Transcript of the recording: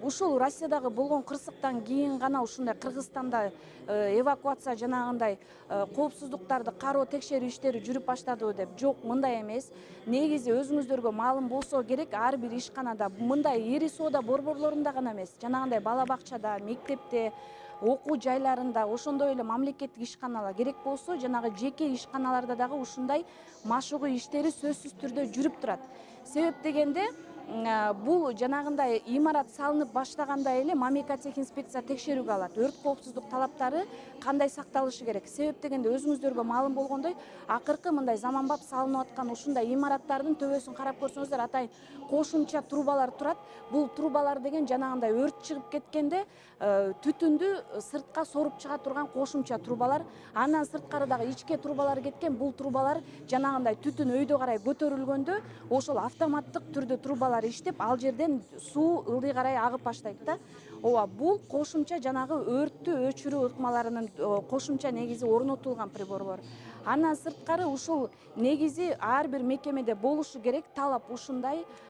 ушул Россиядагы болгон кырсыктан кийин гана ушундай Кыргызстанда эвакуация жанагындай коопсуздуктарды кароо текшерүү иштери жүрүп баштадыбы деп. Жок, мындай эмес. Негизи өзүңүздөргө маалым болсо керек, ар бир ишканада, мындай ири соода борборлорунда гана эмес, жанагындай бала бакчада, мектепте, окуу жайларында, ошондой эле мамлекеттик ишканалар керек болсо, жанагы жеке ишканаларда дагы ушундай машыгуу иштери сөзсүз түрдө жүрүп турат. Себеп дегенде, бул жанагындай имарат салынып баштаганда эле мамлекеттик текшерүүгө алат. Өрт коопсуздук талаптары кандай сакталышы керек? Себеп дегенде өзүңүздөргө маалым болгондой, акыркы мындай заманбап салынып аткан ушундай имараттардын төбөсүн карап көрсөңүздөр, атайын кошумча трубалар турат. Бул трубалар деген жанагындай өрт чыгып кеткенде түтүндү сыртка соруп чыга турган кошумча трубалар. Андан сырткары дагы ичке трубалар кеткен. Бул трубалар жанагындай түтүн өйдө карай көтөрүлгөндө, ошол автоматтык түрдө трубалар иштеп, ал жерден суу ылдый карай агып баштайт да. Ооба, бул кошумча жанагы өрттү өчүрүү ыкмаларынын кошумча негизи орнотулган приборлор. Андан сырткары ушул негизи ар бир мекемеде болушу керек талап ушундай